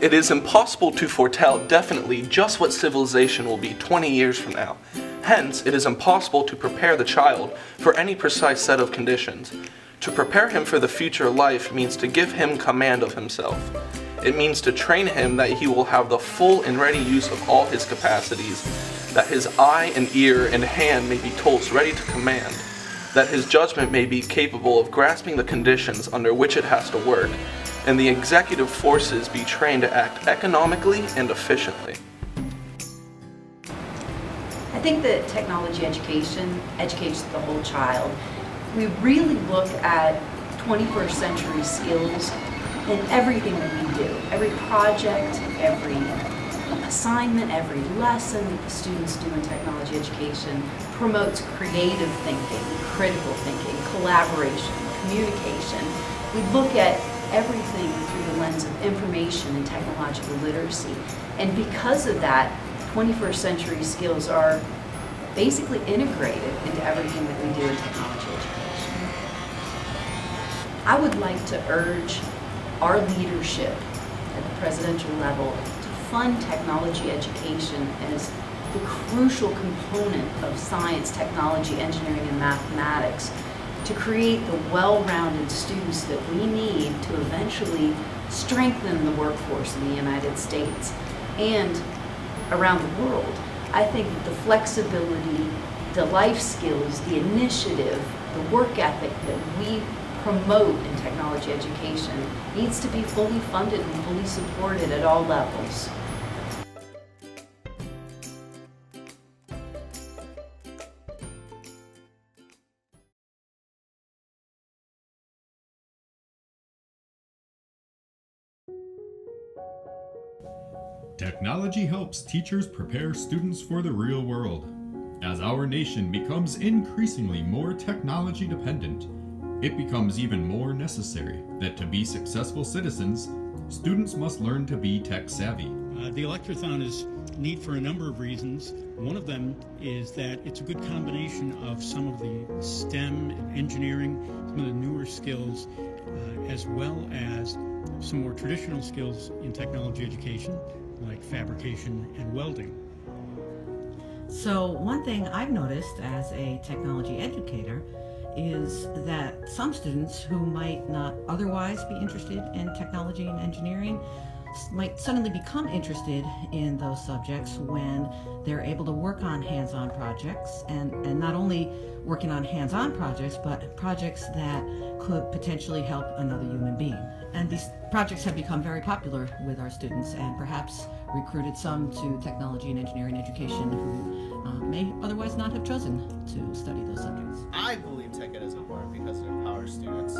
It is impossible to foretell definitely just what civilization will be 20 years from now. Hence, it is impossible to prepare the child for any precise set of conditions. To prepare him for the future life means to give him command of himself. It means to train him that he will have the full and ready use of all his capacities, that his eye and ear and hand may be tools ready to command, that his judgment may be capable of grasping the conditions under which it has to work, and the executive forces be trained to act economically and efficiently. I think that technology education educates the whole child. We really look at 21st century skills in everything that we do. Every project, every assignment, every lesson that the students do in technology education promotes creative thinking, critical thinking, collaboration, communication. We look at everything through the lens of information and technological literacy. And because of that, 21st century skills are basically integrated into everything that we do in technology education. I would like to urge our leadership at the presidential level to fund technology education as the crucial component of science, technology, engineering, and mathematics to create the well-rounded students that we need to eventually strengthen the workforce in the United States and around the world. I think that the flexibility, the life skills, the initiative, the work ethic that we promote in technology education needs to be fully funded and fully supported at all levels. Technology helps teachers prepare students for the real world. As our nation becomes increasingly more technology dependent, it becomes even more necessary that to be successful citizens, students must learn to be tech savvy. The Electrothon is neat for a number of reasons. One of them is that it's a good combination of some of the STEM and engineering, some of the newer skills, as well as some more traditional skills in technology education, like fabrication and welding. So one thing I've noticed as a technology educator is that some students who might not otherwise be interested in technology and engineering might suddenly become interested in those subjects when they're able to work on hands-on projects, and not only working on hands-on projects, but projects that could potentially help another human being. And these projects have become very popular with our students and perhaps recruited some to technology and engineering education who may otherwise not have chosen to study those subjects. I believe tech ed is important because it empowers students.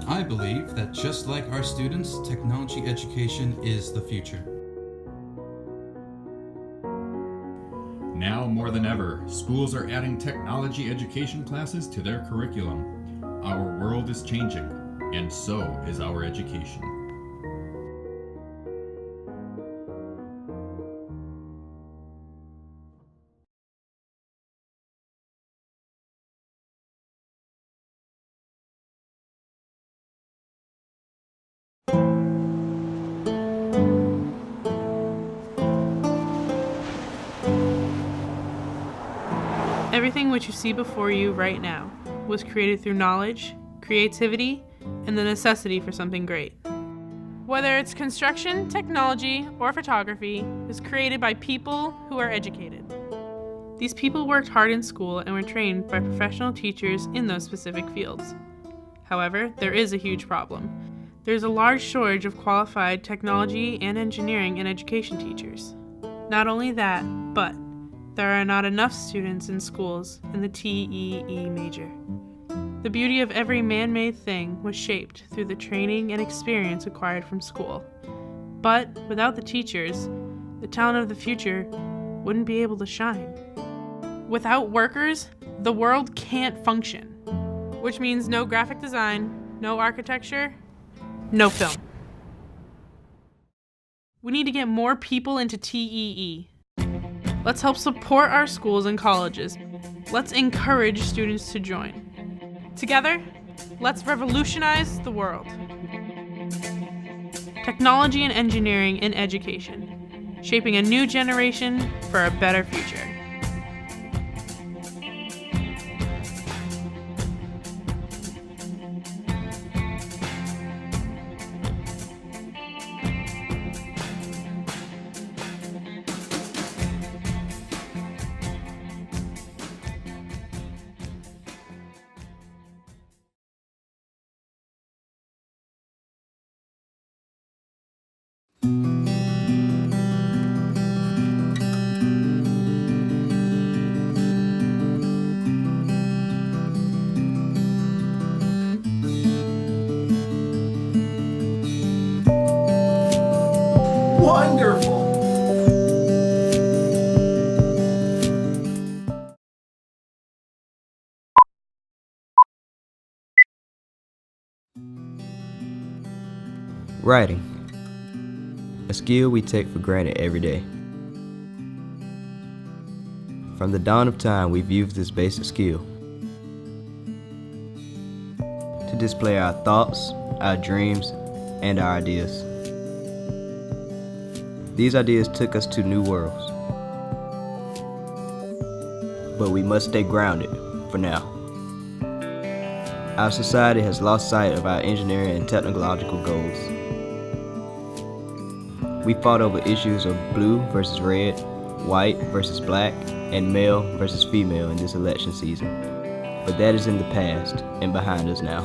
I believe that just like our students, technology education is the future. Now more than ever, schools are adding technology education classes to their curriculum. Our world is changing, and so is our education. Everything which you see before you right now was created through knowledge, creativity, and the necessity for something great. Whether it's construction, technology, or photography, is created by people who are educated. These people worked hard in school and were trained by professional teachers in those specific fields. However, there is a huge problem. There's a large shortage of qualified technology and engineering and education teachers. Not only that, but there are not enough students in schools in the TEE major. The beauty of every man-made thing was shaped through the training and experience acquired from school. But without the teachers, the talent of the future wouldn't be able to shine. Without workers, the world can't function, which means no graphic design, no architecture, no film. We need to get more people into TEE. Let's help support our schools and colleges. Let's encourage students to join. Together, let's revolutionize the world. Technology and engineering in education, shaping a new generation for a better future. Wonderful! Writing, a skill we take for granted every day. From the dawn of time, we've used this basic skill to display our thoughts, our dreams, and our ideas. These ideas took us to new worlds, but we must stay grounded for now. Our society has lost sight of our engineering and technological goals. We fought over issues of blue versus red, white versus black, and male versus female in this election season. But that is in the past and behind us now.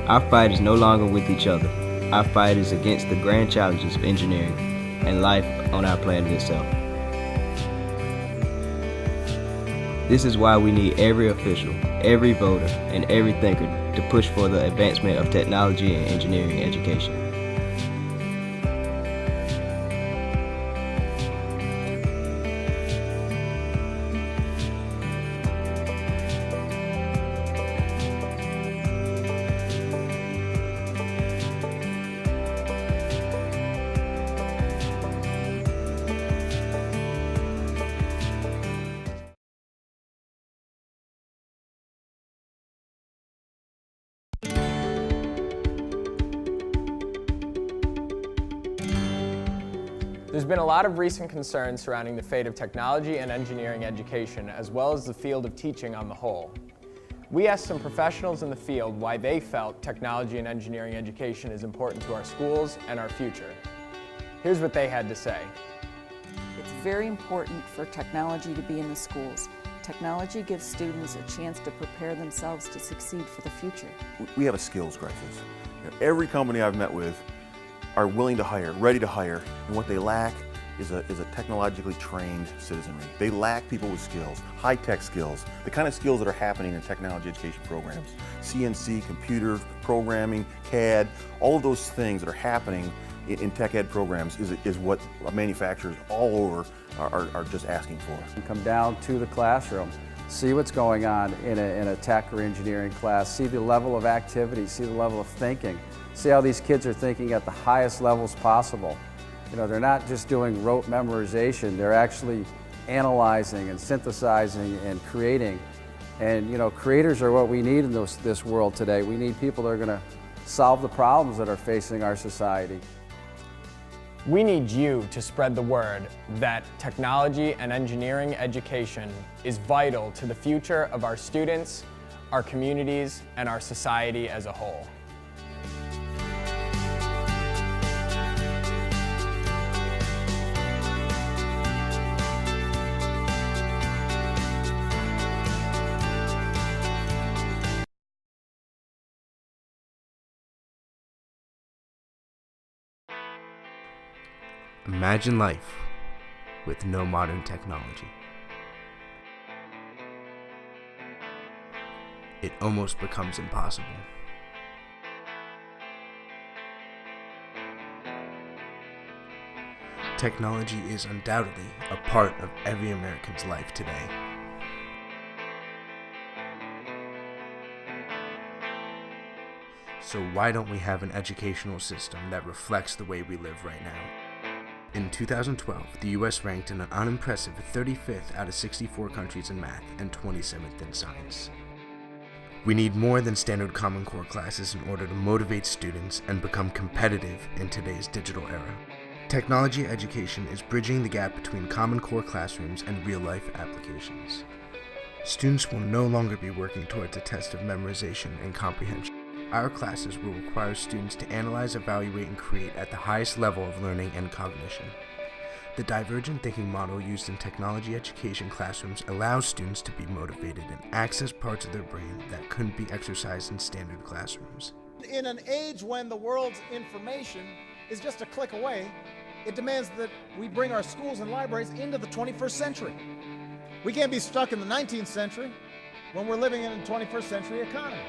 Our fight is no longer with each other. Our fight is against the grand challenges of engineering and life on our planet itself. This is why we need every official, every voter, and every thinker to push for the advancement of technology and engineering education. There's been a lot of recent concern surrounding the fate of technology and engineering education, as well as the field of teaching on the whole. We asked some professionals in the field why they felt technology and engineering education is important to our schools and our future. Here's what they had to say. It's very important for technology to be in the schools. Technology gives students a chance to prepare themselves to succeed for the future. We have a skills crisis. Every company I've met with are willing to hire, ready to hire, and what they lack is a technologically trained citizenry. They lack people with skills, high-tech skills, the kind of skills that are happening in technology education programs. CNC, computer, programming, CAD, all of those things that are happening in tech ed programs is what manufacturers all over are just asking for. You come down to the classroom, see what's going on in a tech or engineering class, see the level of activity, see the level of thinking, see how these kids are thinking at the highest levels possible. You know, they're not just doing rote memorization, they're actually analyzing and synthesizing and creating. And you know, creators are what we need in this world today. We need people that are going to solve the problems that are facing our society. We need you to spread the word that technology and engineering education is vital to the future of our students, our communities, and our society as a whole. Imagine life with no modern technology. It almost becomes impossible. Technology is undoubtedly a part of every American's life today. So why don't we have an educational system that reflects the way we live right now? In 2012, the US ranked in an unimpressive 35th out of 64 countries in math and 27th in science. We need more than standard Common Core classes in order to motivate students and become competitive in today's digital era. Technology education is bridging the gap between Common Core classrooms and real-life applications. Students will no longer be working towards a test of memorization and comprehension. Our classes will require students to analyze, evaluate, and create at the highest level of learning and cognition. The divergent thinking model used in technology education classrooms allows students to be motivated and access parts of their brain that couldn't be exercised in standard classrooms. In an age when the world's information is just a click away, it demands that we bring our schools and libraries into the 21st century. We can't be stuck in the 19th century when we're living in a 21st century economy.